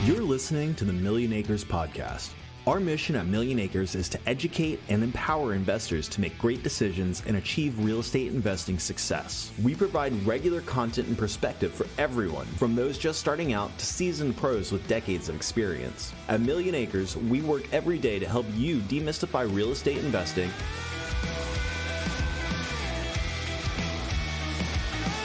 You're listening to the Millionacres Podcast. Our mission at Millionacres is to educate and empower investors to make great decisions and achieve real estate investing success. We provide regular content and perspective for everyone, from those just starting out to seasoned pros with decades of experience. At Millionacres, we work every day to help you demystify real estate investing.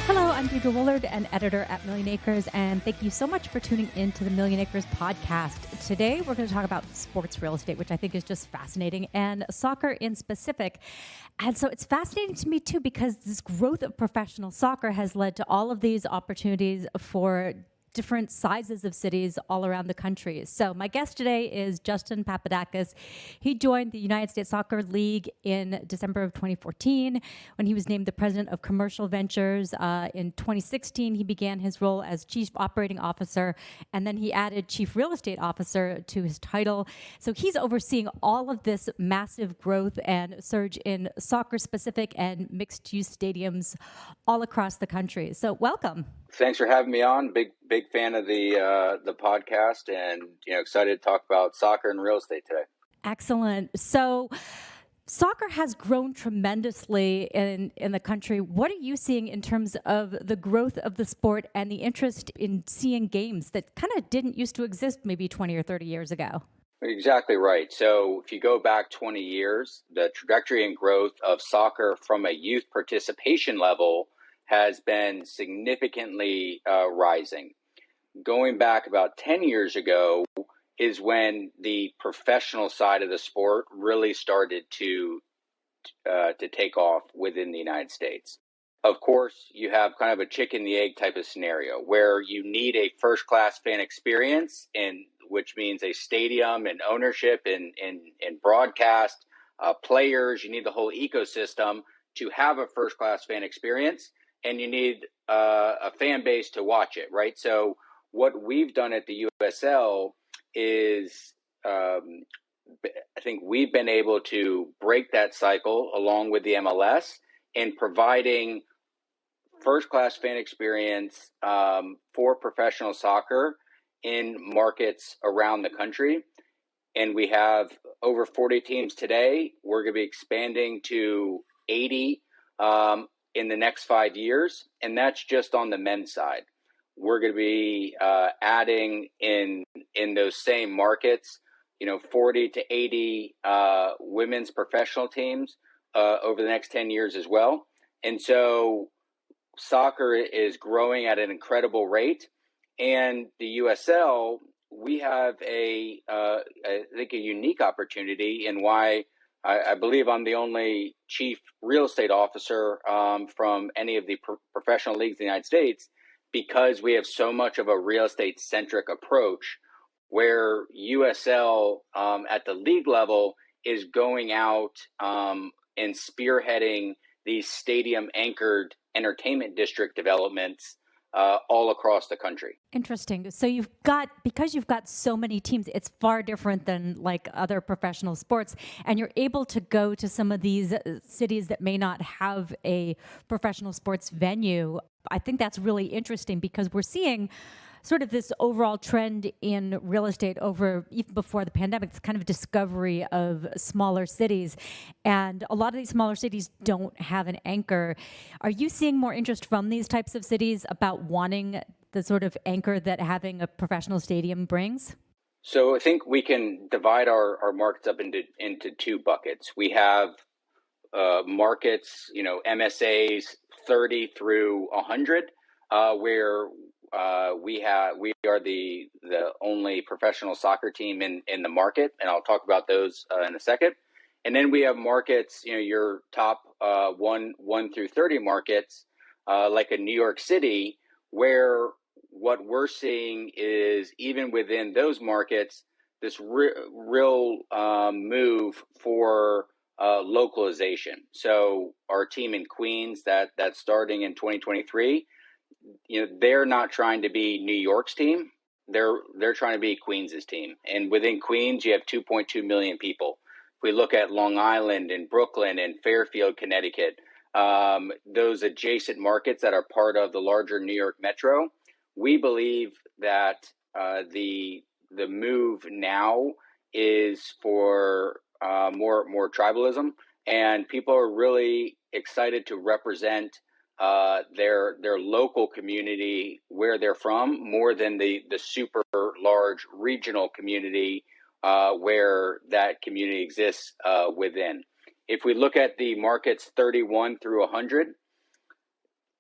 Hello, I'm Deidre Woolard, an editor at Millionacres, and thank you so much for tuning in to the Millionacres Podcast. Today, we're going to talk about sports real estate, which I think is just fascinating, and soccer in specific. And so it's fascinating to me, too, because this growth of professional soccer has led to all of these opportunities for different sizes of cities all around the country. So my guest today is Justin Papadakis. He joined the United States Soccer League in December of 2014 when he was named the president of commercial ventures. In 2016, he began his role as chief operating officer, and then he added chief real estate officer to his title. So he's overseeing all of this massive growth and surge in soccer-specific and mixed-use stadiums all across the country. So welcome. Thanks for having me on. Big fan of the podcast, and excited to talk about soccer and real estate today. Excellent. So soccer has grown tremendously in the country. What are you seeing in terms of the growth of the sport and the interest in seeing games that kind of didn't used to exist maybe 20 or 30 years ago? Exactly right. So if you go back 20 years, the trajectory and growth of soccer from a youth participation level has been significantly rising. Going back about 10 years ago is when the professional side of the sport really started to take off within the United States. Of course, you have kind of a chicken and the egg type of scenario where you need a first-class fan experience, which means a stadium and ownership and broadcast, players. You need the whole ecosystem to have a first-class fan experience. And you need a fan base to watch it, right? So what we've done at the USL is I think we've been able to break that cycle along with the MLS in providing first-class fan experience for professional soccer in markets around the country. And we have over 40 teams today. We're going to be expanding to 80 in the next 5 years, and that's just on the men's side. We're going to be adding in those same markets, 40 to 80 women's professional teams over the next 10 years as well. And so soccer is growing at an incredible rate. And the USL, we have I think a unique opportunity in why I believe I'm the only chief real estate officer from any of the professional leagues in the United States, because we have so much of a real estate centric approach where USL at the league level is going out and spearheading these stadium anchored entertainment district developments all across the country. Interesting. So because you've got so many teams, it's far different than like other professional sports, and you're able to go to some of these cities that may not have a professional sports venue. I think that's really interesting because we're seeing sort of this overall trend in real estate over even before the pandemic. It's kind of discovery of smaller cities. And a lot of these smaller cities don't have an anchor. Are you seeing more interest from these types of cities about wanting the sort of anchor that having a professional stadium brings? So I think we can divide our markets up into two buckets. We have markets, MSAs 30 through 100, where we are the only professional soccer team in the market, and I'll talk about those in a second. And then we have markets, your top 1 through 30 markets, like a New York City, where what we're seeing is even within those markets, this real move for localization. So our team in Queens that's starting in 2023. They're not trying to be New York's team. They're trying to be Queens's team. And within Queens, you have 2.2 million people. If we look at Long Island and Brooklyn and Fairfield, Connecticut, those adjacent markets that are part of the larger New York Metro, we believe that the the move now is for more tribalism, and people are really excited to represent their local community where they're from more than the super large regional community where that community exists within. If we look at the markets 31 through 100,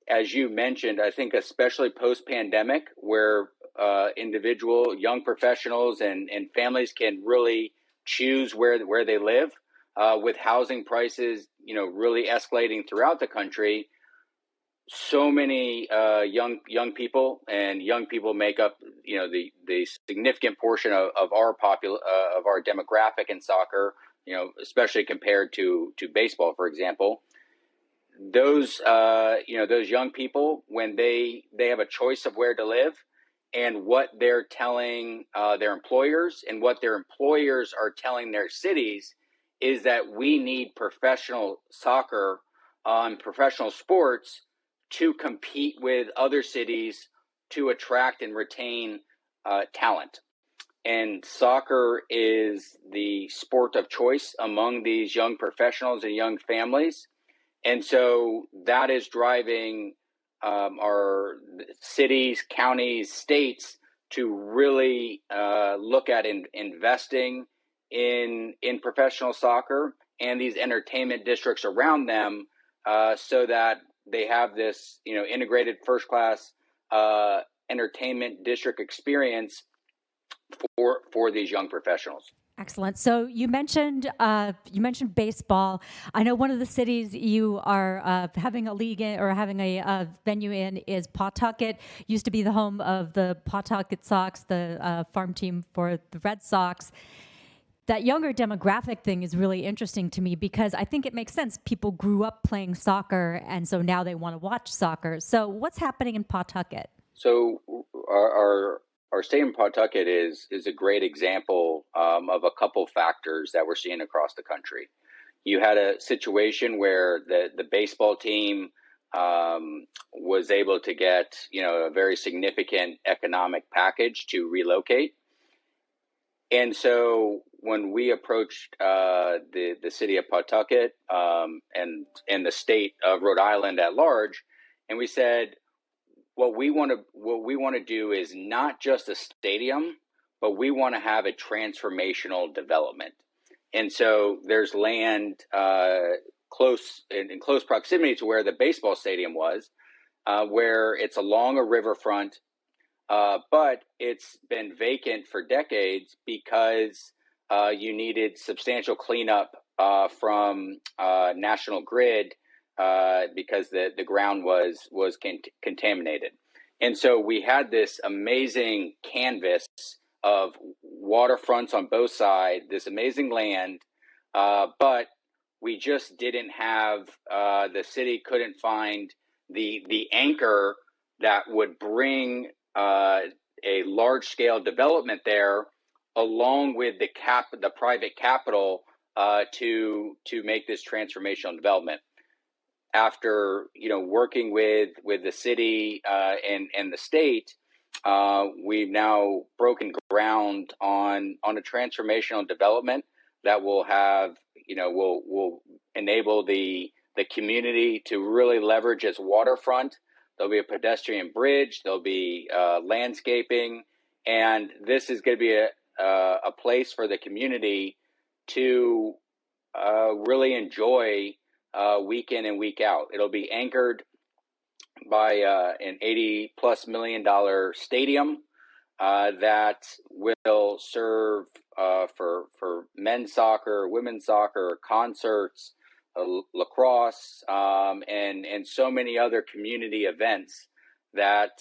as you mentioned, I think especially post-pandemic, where individual young professionals and families can really choose where they live, with housing prices, really escalating throughout the country. So many young people, and young people make up, the significant portion of our of our demographic in soccer. Especially compared to baseball, for example. Those young people, when they have a choice of where to live, and what they're telling their employers, and what their employers are telling their cities, is that we need professional soccer, professional sports, to compete with other cities to attract and retain talent. And soccer is the sport of choice among these young professionals and young families. And so that is driving our cities, counties, states to really look at investing in professional soccer and these entertainment districts around them, so that they have this integrated first class entertainment district experience for these young professionals. Excellent. So you mentioned baseball. I know one of the cities you are having a league in, or having a venue in, is Pawtucket. Used to be the home of the Pawtucket Sox, the farm team for the Red Sox. That younger demographic thing is really interesting to me, because I think it makes sense. People grew up playing soccer, and so now they want to watch soccer. So what's happening in Pawtucket? So our state in Pawtucket is a great example of a couple factors that we're seeing across the country. You had a situation where the baseball team was able to get a very significant economic package to relocate, and so when we approached the city of Pawtucket and the state of Rhode Island at large, and we said, what we want to do is not just a stadium, but we want to have a transformational development. And so there's land close proximity to where the baseball stadium was, where it's along a riverfront, but it's been vacant for decades because you needed substantial cleanup from National Grid, because the ground was contaminated. And so we had this amazing canvas of waterfronts on both sides, this amazing land, but we just didn't have, the city couldn't find the anchor that would bring a large-scale development there, along with the private capital to make this transformational development. After working with the city and the state, we've now broken ground on a transformational development that will have will enable the community to really leverage its waterfront. There'll be a pedestrian bridge. There'll be landscaping, and this is going to be a place for the community to really enjoy week in and week out. It'll be anchored by an $80+ million stadium that will serve for men's soccer, women's soccer, concerts, lacrosse, and so many other community events that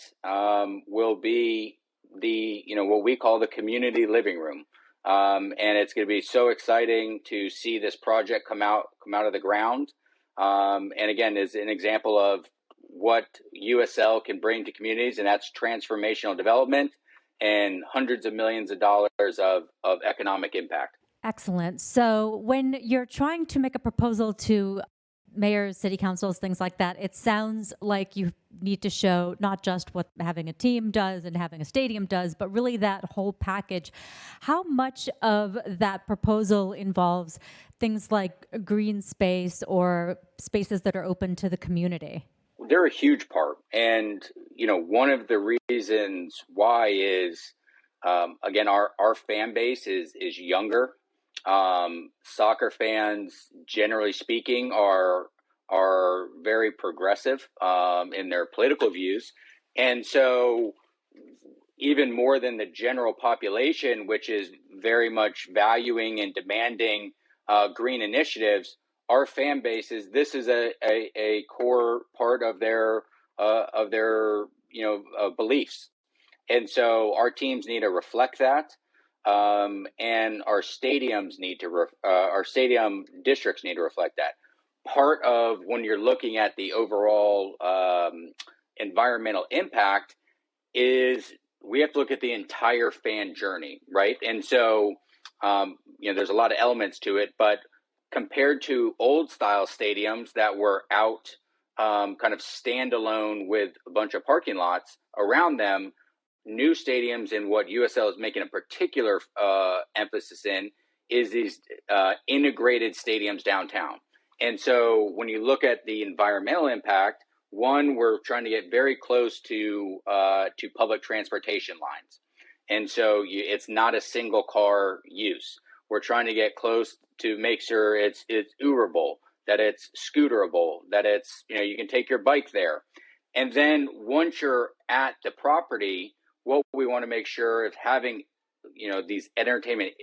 will be the what we call the community living room. And it's going to be so exciting to see this project come out of the ground. And again, is an example of what USL can bring to communities, and that's transformational development and hundreds of millions of dollars of economic impact. Excellent. So when you're trying to make a proposal to mayors, city councils, things like that, it sounds like you need to show not just what having a team does and having a stadium does, but really that whole package. How much of that proposal involves things like green space or spaces that are open to the community? They're a huge part. And, one of the reasons why is, again, our fan base is younger. Soccer fans, generally speaking, are very progressive in their political views. And so even more than the general population, which is very much valuing and demanding green initiatives, our fan bases, this is a core part of their beliefs. And so our teams need to reflect that. And our stadiums our stadium districts need to reflect that. Part of when you're looking at the overall environmental impact is we have to look at the entire fan journey, right? And so, there's a lot of elements to it, but compared to old style stadiums that were out kind of standalone with a bunch of parking lots around them, new stadiums, and what USL is making a particular emphasis in is these integrated stadiums downtown. And so when you look at the environmental impact, one, we're trying to get very close to public transportation lines. And so it's not a single car use. We're trying to get close to make sure it's Uberable, that it's scooterable, that it's, you can take your bike there. And then once you're at the property, what we want to make sure of having, these entertainment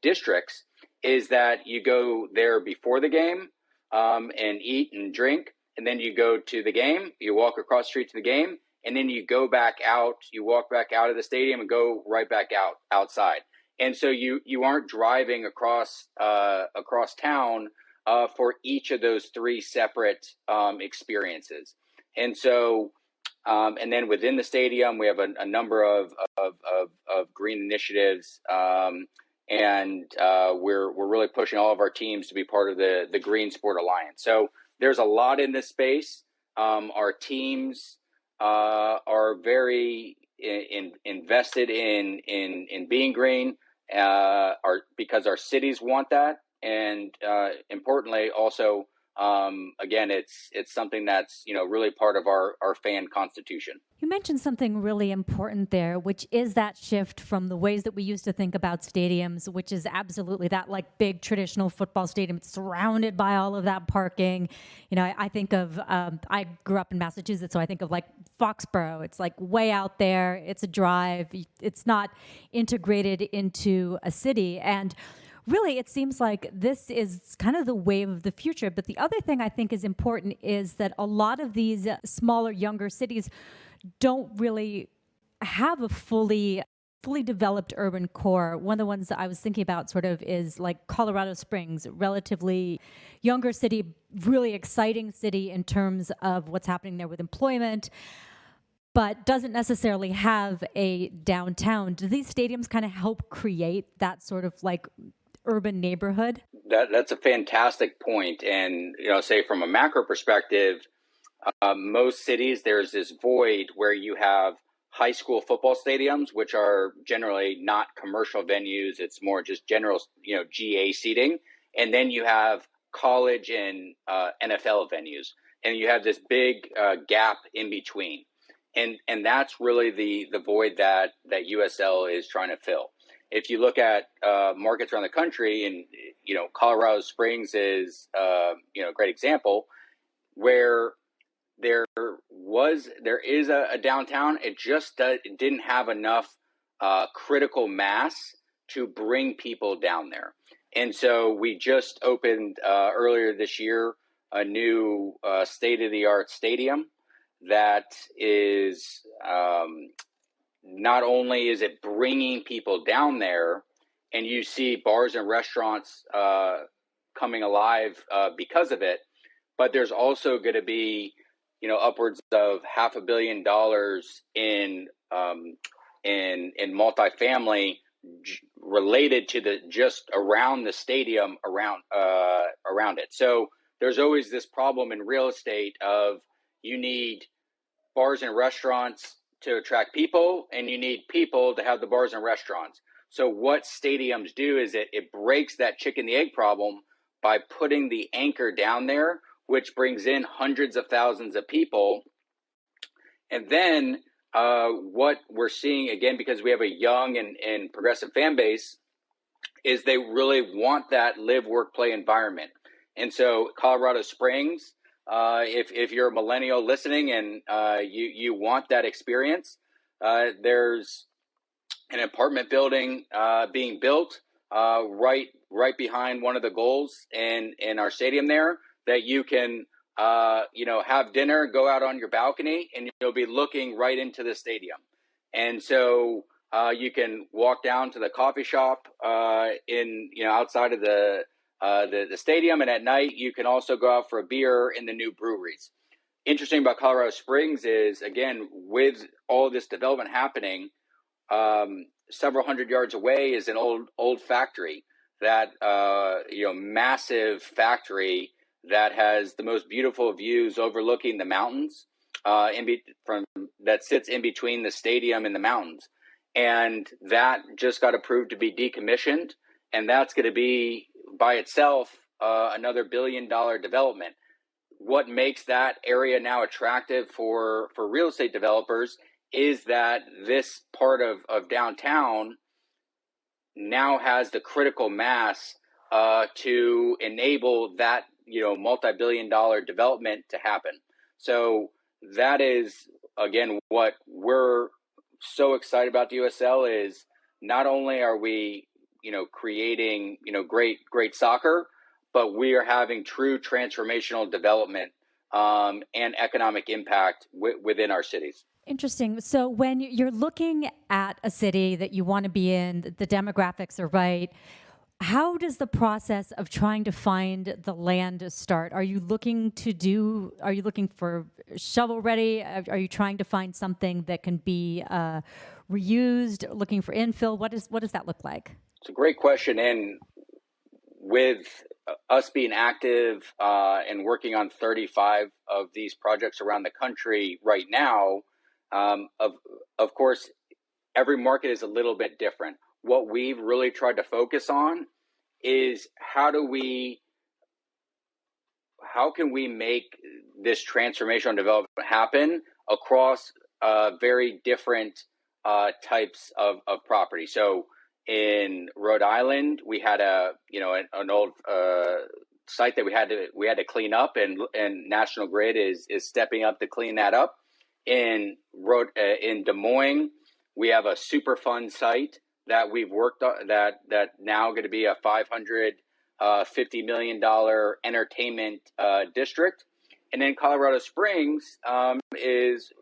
districts is that you go there before the game and eat and drink. And then you go to the game, you walk across the street to the game, and then you go back out, you walk back out of the stadium and go right back outside. And so you aren't driving across town for each of those three separate experiences. And so, and then within the stadium, we have a number of green initiatives, and we're really pushing all of our teams to be part of the Green Sport Alliance. So there's a lot in this space. Our teams are very invested in being green, because our cities want that, and importantly, also, again, it's something that's really part of our fan constitution. You mentioned something really important there, which is that shift from the ways that we used to think about stadiums, which is absolutely that like big traditional football stadium. It's surrounded by all of that parking. I think of, I grew up in Massachusetts, so I think of like Foxborough. It's like way out there. It's a drive. It's not integrated into a city. And really, it seems like this is kind of the wave of the future. But the other thing I think is important is that a lot of these smaller, younger cities don't really have a fully developed urban core. One of the ones that I was thinking about sort of is like Colorado Springs, relatively younger city, really exciting city in terms of what's happening there with employment, but doesn't necessarily have a downtown. Do these stadiums kind of help create that sort of like urban neighborhood? That's a fantastic point. And, say from a macro perspective, most cities, there's this void where you have high school football stadiums, which are generally not commercial venues. It's more just general, GA seating. And then you have college and NFL venues. And you have this big gap in between. And that's really the void that USL is trying to fill. If you look at markets around the country, and Colorado Springs is a great example, where there is a downtown. It just didn't have enough critical mass to bring people down there. And so we just opened earlier this year a new state-of-the-art stadium that is not only is it bringing people down there, and you see bars and restaurants coming alive because of it, but there's also going to be upwards of $500 million in multifamily related to the just around the stadium around it. So there's always this problem in real estate of you need bars and restaurants to attract people, and you need people to have the bars and restaurants. So what stadiums do is it breaks that chicken and the egg problem by putting the anchor down there, which brings in hundreds of thousands of people. And then what we're seeing, again, because we have a young and progressive fan base, is they really want that live, work, play environment. And so Colorado Springs, if you're a millennial listening and you want that experience, there's an apartment building being built right behind one of the goals in our stadium there, that you can have dinner, go out on your balcony, and you'll be looking right into the stadium. And so you can walk down to the coffee shop outside of the stadium, and at night you can also go out for a beer in the new breweries. Interesting about Colorado Springs is, again, with all this development happening, several hundred yards away is an old factory, that massive factory that has the most beautiful views overlooking the mountains, that sits in between the stadium and the mountains. And that just got approved to be decommissioned, and that's going to be by itself another $1 billion development. What makes that area now attractive for real estate developers is that this part of downtown now has the critical mass to enable that multi-billion-dollar development to happen. So that is, again, what we're so excited about the USL is not only are we creating great soccer, but we are having true transformational development and economic impact within our cities. Interesting. So when you're looking at a city that you want to be in, the demographics are right. How does the process of trying to find the land start? Are you looking for shovel ready? Are you trying to find something that can be reused, looking for infill? What does that look like? It's a great question. And with us being active and working on 35 of these projects around the country right now, of course, every market is a little bit different. What we've really tried to focus on is how can we make this transformational development happen across very different types of property. So in Rhode Island, we had an old site that we had to clean up, and National Grid is stepping up to clean that up. In Des Moines, we have a Superfund site that we've worked on that now going to be a $550 million entertainment district. And then Colorado Springs is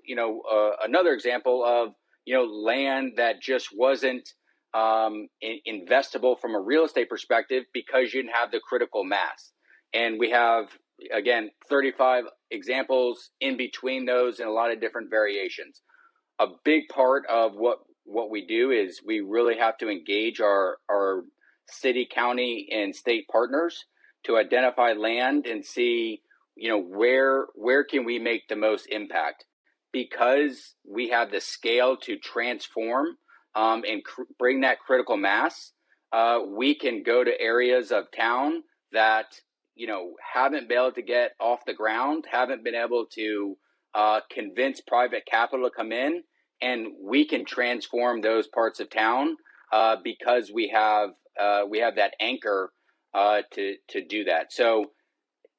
another example of land that just wasn't investable from a real estate perspective because you didn't have the critical mass. And we have, again, 35 examples in between those in a lot of different variations. A big part of what we do is we really have to engage our city, county, and state partners to identify land and see, where can we make the most impact, because we have the scale to transform and bring that critical mass. We can go to areas of town that haven't been able to get off the ground, haven't been able to convince private capital to come in, and we can transform those parts of town because we have that anchor to do that. So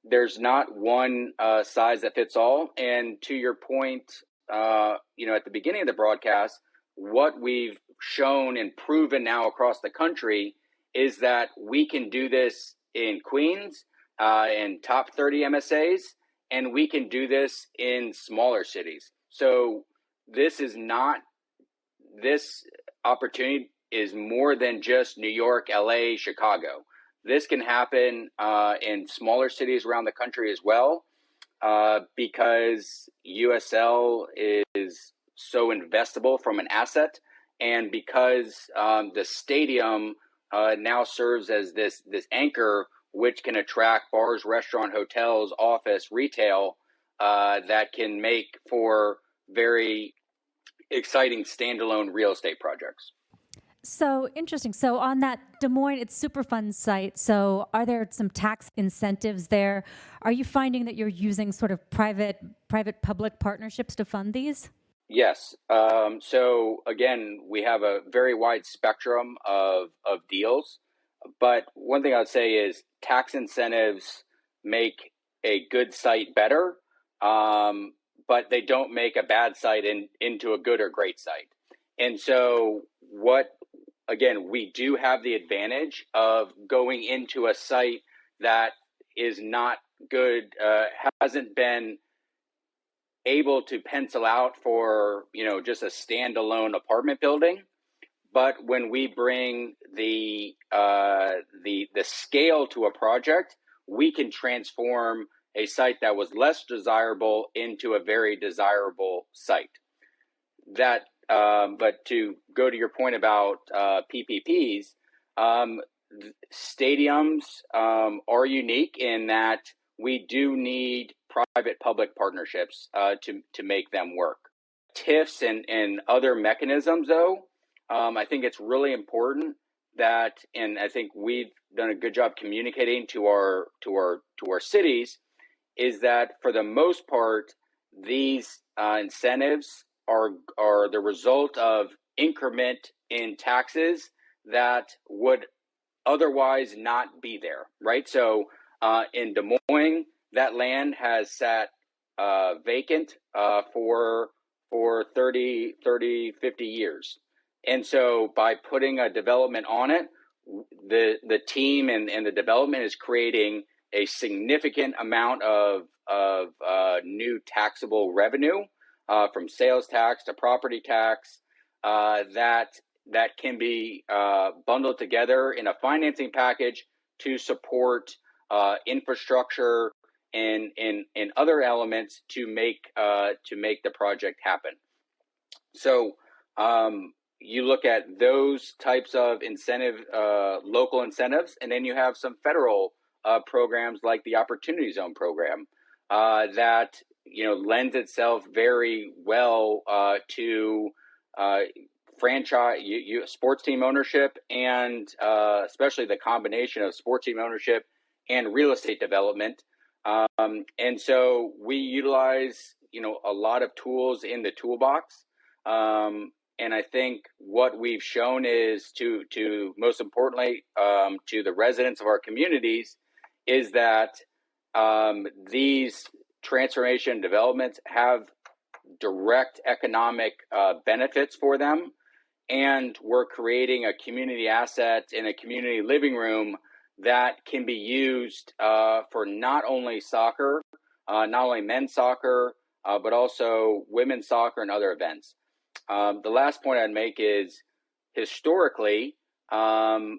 there's not one size that fits all. And to your point, at the beginning of the broadcast, what we've shown and proven now across the country is that we can do this in Queens, in top 30 MSAs, and we can do this in smaller cities. So this opportunity is more than just New York, LA, Chicago. This can happen in smaller cities around the country as well, because USL is so investable from an asset, and because the stadium now serves as this anchor which can attract bars, restaurant, hotels, office, retail, that can make for very exciting standalone real estate projects. So interesting. So on that Des Moines, it's Superfund site. So are there some tax incentives there? Are you finding that you're using sort of private-public partnerships to fund these? Yes. So again, we have a very wide spectrum of deals. But one thing I would say is tax incentives make a good site better, but they don't make a bad site into a good or great site. And so we do have the advantage of going into a site that is not good, hasn't been able to pencil out for, just a standalone apartment building. But when we bring the scale to a project, we can transform a site that was less desirable into a very desirable site. But to go to your point about PPPs, stadiums are unique in that we do need private-public partnerships to make them work. TIFs and other mechanisms, though, I think it's really important that, and I think we've done a good job communicating to our cities, is that for the most part, these incentives are the result of increment in taxes that would otherwise not be there, right? So in Des Moines, that land has sat vacant for 30, 50 years. And so by putting a development on it, the team and the development is creating a significant amount of new taxable revenue from sales tax to property tax that can be bundled together in a financing package to support infrastructure and other elements to make the project happen. So you look at those types of local incentives, and then you have some federal programs like the Opportunity Zone program that lends itself very well to franchise sports team ownership, and especially the combination of sports team ownership and real estate development. And so we utilize a lot of tools in the toolbox. And I think what we've shown is to most importantly to the residents of our communities is that these transformation developments have direct economic benefits for them, and we're creating a community asset in a community living room that can be used for not only soccer, not only men's soccer, but also women's soccer and other events. The last point I'd make is historically, in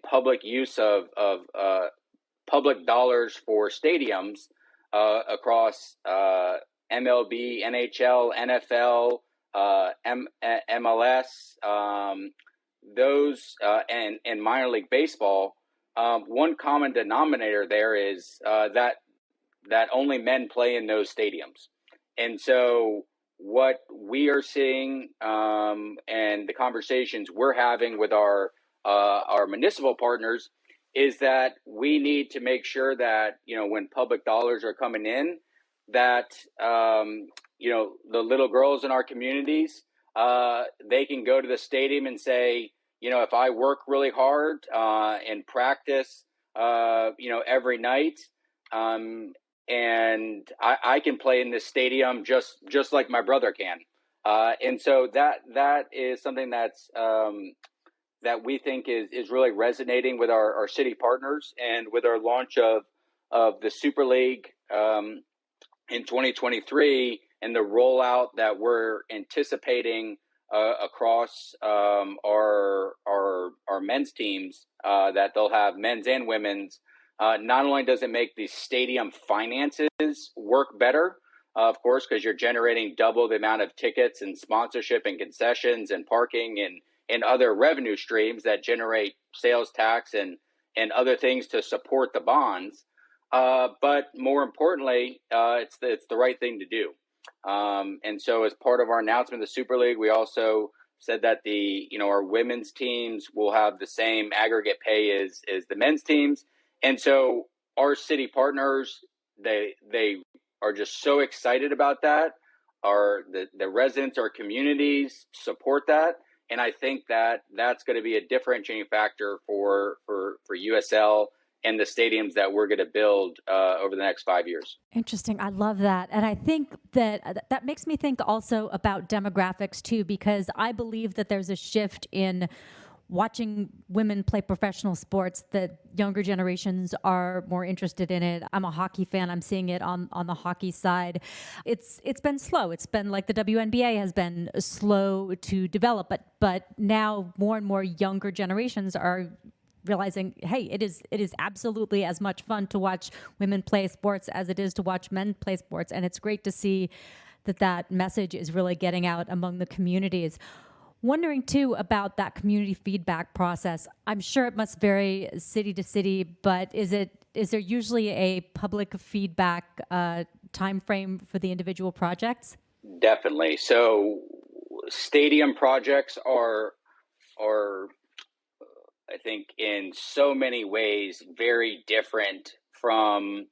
public use of public dollars for stadiums across MLB, NHL, NFL, MLS, those and minor league baseball, one common denominator there is that only men play in those stadiums. And so what we are seeing and the conversations we're having with our municipal partners is that we need to make sure that when public dollars are coming in, that the little girls in our communities, they can go to the stadium and say, if I work really hard and practice every night, and I can play in this stadium just like my brother can. And so that is something that's that we think is really resonating with our city partners, and with our launch of the Super League in 2023 and the rollout that we're anticipating across our men's teams, that they'll have men's and women's. Not only does it make the stadium finances work better, of course, because you're generating double the amount of tickets and sponsorship and concessions and parking and other revenue streams that generate sales tax and and other things to support the bonds. But more importantly, it's the right thing to do. And so as part of our announcement of the Super League, we also said that our women's teams will have the same aggregate pay as the men's teams. And so our city partners, they are just so excited about that. The residents, our communities support that. And I think that that's going to be a differentiating factor for USL and the stadiums that we're going to build over the next 5 years. Interesting. I love that. And I think that makes me think also about demographics too, because I believe that there's a shift in watching women play professional sports, that younger generations are more interested in it. I'm a hockey fan. I'm seeing it on the hockey side. It's been slow. It's been like the WNBA has been slow to develop, but now more and more younger generations are realizing, hey, it is absolutely as much fun to watch women play sports as it is to watch men play sports. And it's great to see that message is really getting out among the communities. Wondering too about that community feedback process. I'm sure it must vary city to city, but is there usually a public feedback time frame for the individual projects? Definitely. So stadium projects are I think in so many ways very different from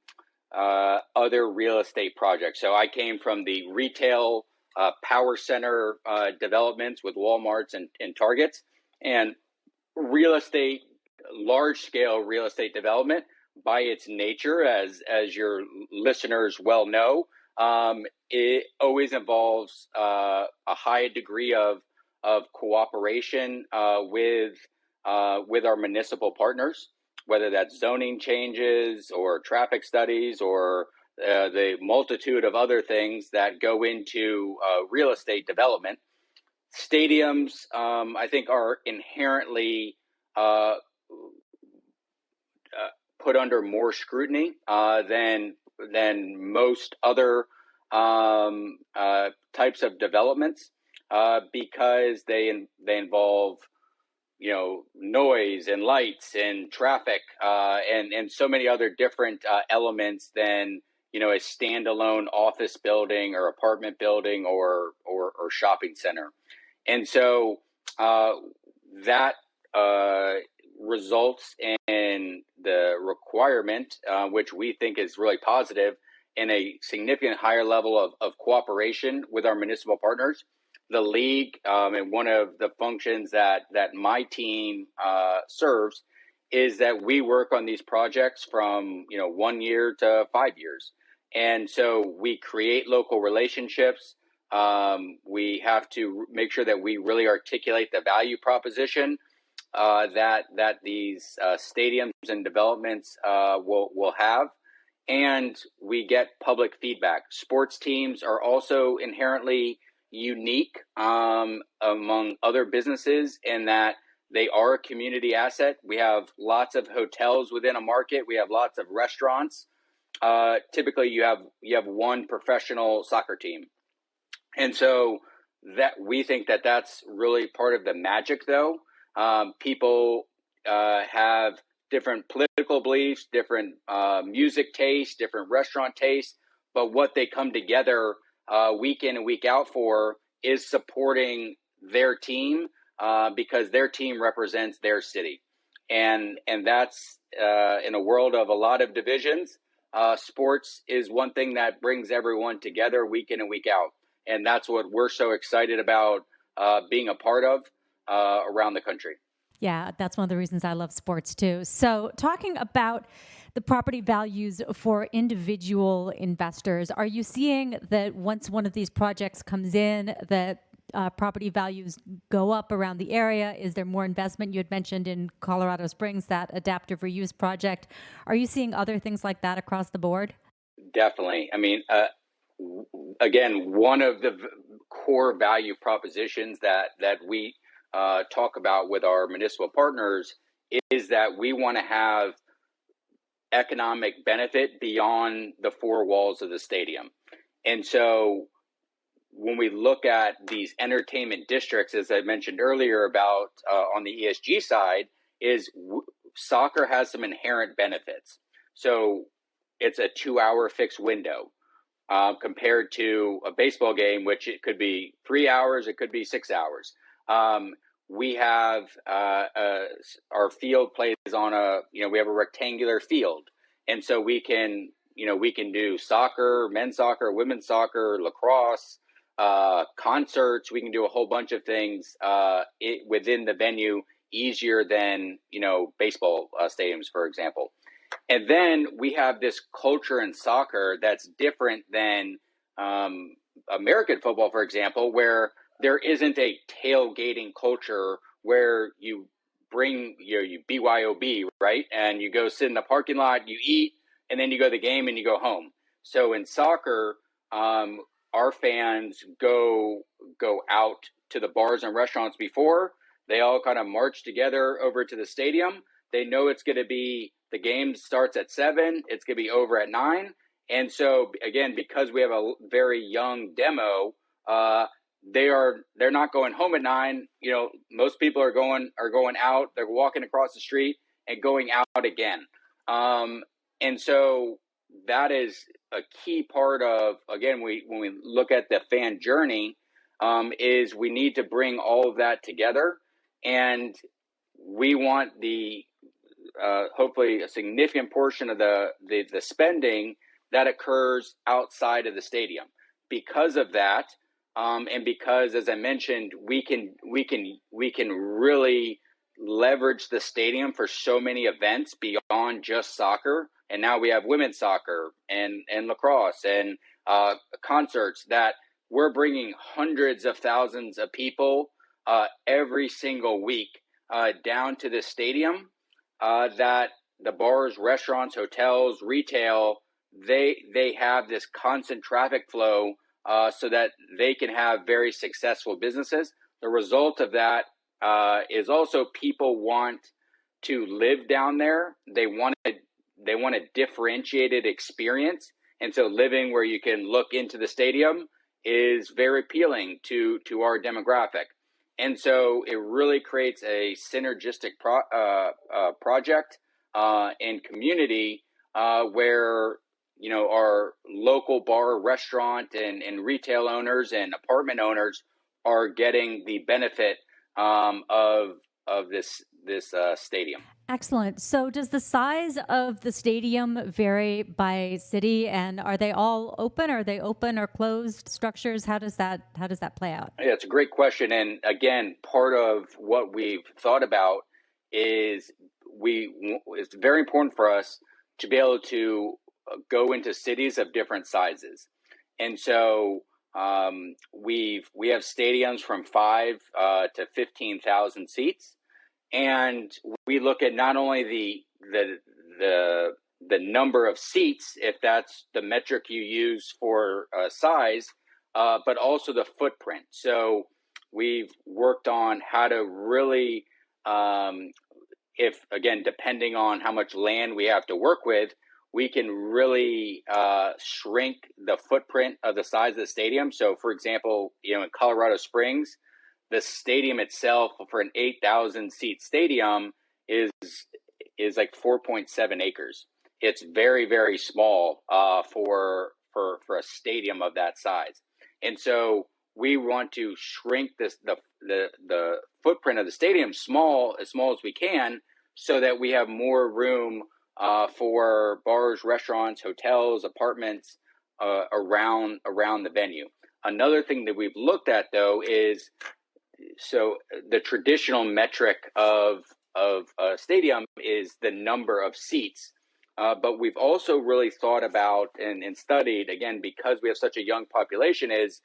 other real estate projects. So I came from the retail power center developments with Walmarts and Targets, and real estate, large scale real estate development by its nature, as your listeners well know, it always involves a high degree of cooperation with our municipal partners, whether that's zoning changes or traffic studies or the multitude of other things that go into real estate development. Stadiums, I think, are inherently put under more scrutiny than most other types of developments because they involve noise and lights and traffic and so many other different elements than a standalone office building or apartment building or shopping center. And so that results in the requirement, which we think is really positive, in a significant higher level of cooperation with our municipal partners. The league, and one of the functions that my team serves is that we work on these projects from 1 year to 5 years. And so we create local relationships. We have to make sure that we really articulate the value proposition that these stadiums and developments will have. And we get public feedback. Sports teams are also inherently unique among other businesses in that they are a community asset. We have lots of hotels within a market. We have lots of restaurants. Typically, you have one professional soccer team, and so that we think that that's really part of the magic. Though people have different political beliefs, different music tastes, different restaurant tastes, but what they come together week in and week out for is supporting their team because their team represents their city, and that's in a world of a lot of divisions. Sports is one thing that brings everyone together week in and week out. And that's what we're so excited about being a part of around the country. Yeah, that's one of the reasons I love sports too. So talking about the property values for individual investors, are you seeing that once one of these projects comes in, that property values go up around the area? Is there more investment? You had mentioned in Colorado Springs, that adaptive reuse project. Are you seeing other things like that across the board? Definitely. I mean, again, one of the core value propositions that we talk about with our municipal partners is that we want to have economic benefit beyond the four walls of the stadium. And so when we look at these entertainment districts, as I mentioned earlier about on the ESG side, is soccer has some inherent benefits. So it's a 2-hour fixed window compared to a baseball game, which it could be 3 hours, it could be 6 hours. We have our field plays on we have a rectangular field. And so we can do soccer, men's soccer, women's soccer, lacrosse, concerts. We can do a whole bunch of things within the venue easier than, baseball stadiums, for example. And then we have this culture in soccer that's different than American football, for example, where there isn't a tailgating culture where you bring you BYOB, right? And you go sit in the parking lot, you eat, and then you go to the game and you go home. So in soccer, our fans go out to the bars and restaurants before. They all kind of march together over to the stadium. They know it's going to be, the game starts at 7, it's going to be over at 9. And so again, because we have a very young demo, they're not going home at 9. Most people are going out, they're walking across the street and going out again. And so that is a key part of, again, when we look at the fan journey, is we need to bring all of that together. And we want hopefully a significant portion of the spending that occurs outside of the stadium. Because of that, and because, as I mentioned, we can really leverage the stadium for so many events beyond just soccer. And now we have women's soccer and lacrosse and concerts that we're bringing hundreds of thousands of people every single week down to the stadium, that the bars, restaurants, hotels, retail, they have this constant traffic flow so that they can have very successful businesses. The result of that is also people want to live down there. They want a differentiated experience. And so living where you can look into the stadium is very appealing to our demographic. And so it really creates a synergistic project and community where, our local bar, restaurant, and retail owners and apartment owners are getting the benefit of this stadium. Excellent. So does the size of the stadium vary by city, and are they all open? Are they open or closed structures? How does that play out? Yeah, it's a great question. And again, part of what we've thought about is it's very important for us to be able to go into cities of different sizes. And so we have stadiums from 5 to 15,000 seats. And we look at not only the number of seats, if that's the metric you use for size, but also the footprint. So we've worked on how to really, depending on how much land we have to work with, we can really shrink the footprint of the size of the stadium. So, for example, in Colorado Springs, the stadium itself for an 8,000 seat stadium is like 4.7 acres. It's very, very small for a stadium of that size. And so we want to shrink the footprint of the stadium as small as we can, so that we have more room for bars, restaurants, hotels, apartments around the venue. Another thing that we've looked at, though, is so the traditional metric of a stadium is the number of seats. But we've also really thought about and studied, again, because we have such a young population, is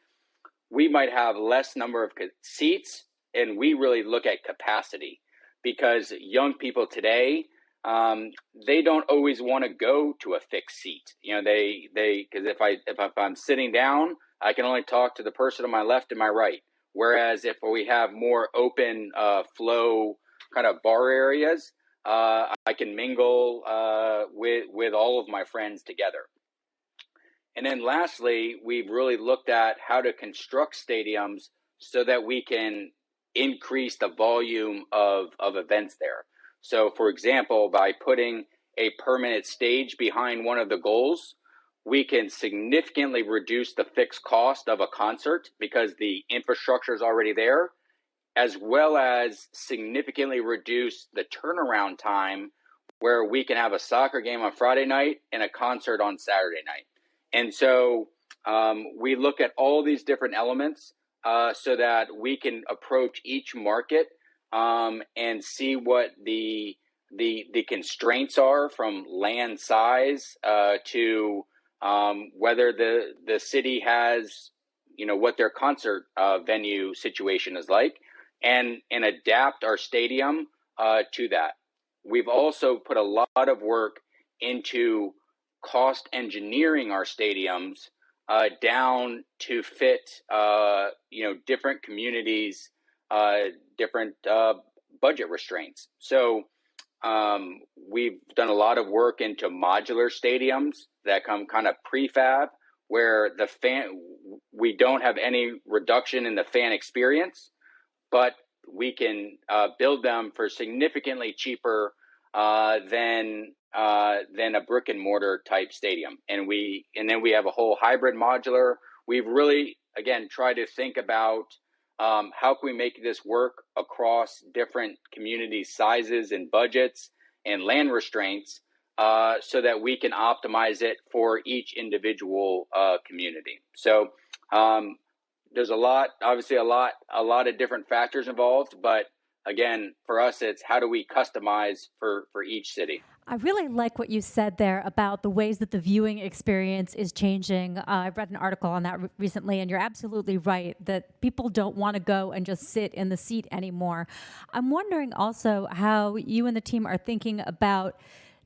we might have less number of seats, and we really look at capacity, because young people today, they don't always want to go to a fixed seat. Because if I'm sitting down, I can only talk to the person on my left and my right. Whereas if we have more open flow kind of bar areas, I can mingle with all of my friends together. And then lastly, we've really looked at how to construct stadiums so that we can increase the volume of events there. So, for example, by putting a permanent stage behind one of the goals, we can significantly reduce the fixed cost of a concert because the infrastructure is already there, as well as significantly reduce the turnaround time where we can have a soccer game on Friday night and a concert on Saturday night. And so we look at all these different elements so that we can approach each market and see what the constraints are, from land size to whether the city has, what their concert venue situation is like, and adapt our stadium to that. We've also put a lot of work into cost engineering our stadiums down to fit, different communities, different budget restraints. So we've done a lot of work into modular stadiums that come kind of prefab, where we don't have any reduction in the fan experience, but we can build them for significantly cheaper than a brick and mortar type stadium. And then we have a whole hybrid modular. We've really, again, tried to think about how can we make this work across different community sizes and budgets and land restraints so that we can optimize it for each individual community. So there's obviously a lot of different factors involved, but again, for us, it's how do we customize for each city. I really like what you said there about the ways that the viewing experience is changing. I read an article on that recently, and you're absolutely right that people don't want to go and just sit in the seat anymore. I'm wondering also how you and the team are thinking about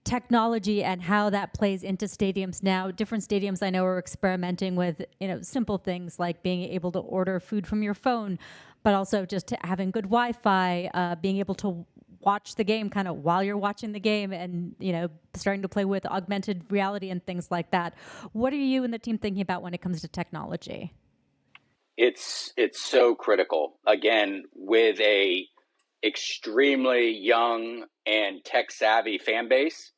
technology and how that plays into stadiums now. Different stadiums I know are experimenting with, simple things like being able to order food from your phone, but also just having good Wi-Fi, being able to watch the game kind of while you're watching the game, and starting to play with augmented reality and things like that. What are you and the team thinking about when it comes to technology? It's so critical. Again, with a extremely young and tech savvy fan base,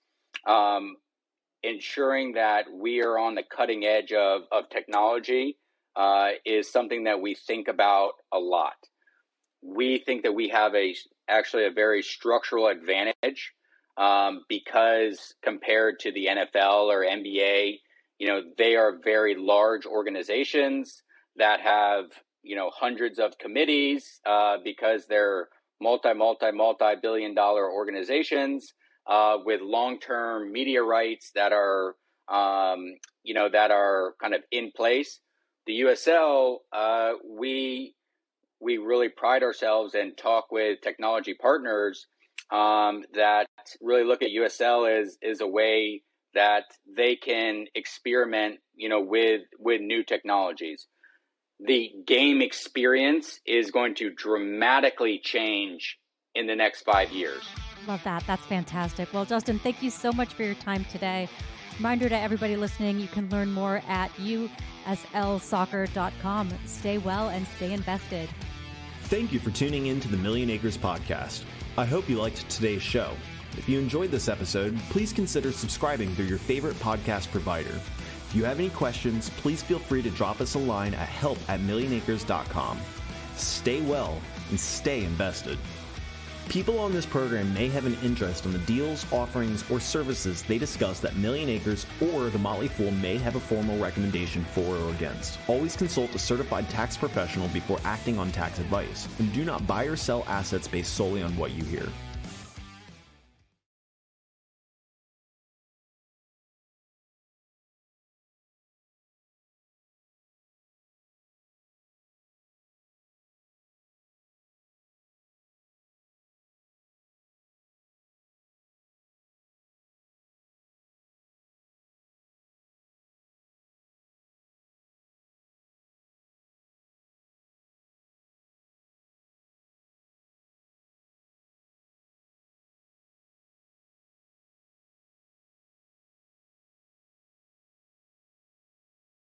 ensuring that we are on the cutting edge of technology is something that we think about a lot. We think that we have actually a very structural advantage because compared to the NFL or NBA, they are very large organizations that have, hundreds of committees because they're multi-billion dollar organizations with long-term media rights that are, that are kind of in place. The USL, we really pride ourselves and talk with technology partners that really look at USL as a way that they can experiment, with new technologies. The game experience is going to dramatically change in the next 5 years. Love that. That's fantastic. Well, Justin, thank you so much for your time today. Reminder to everybody listening, you can learn more at uslsoccer.com. Stay well and stay invested. Thank you for tuning in to the Millionacres Podcast. I hope you liked today's show. If you enjoyed this episode, please consider subscribing through your favorite podcast provider. If you have any questions, please feel free to drop us a line at help@millionacres.com. Stay well and stay invested. People on this program may have an interest in the deals, offerings, or services they discuss that Millionacres or the Motley Fool may have a formal recommendation for or against. Always consult a certified tax professional before acting on tax advice, and do not buy or sell assets based solely on what you hear.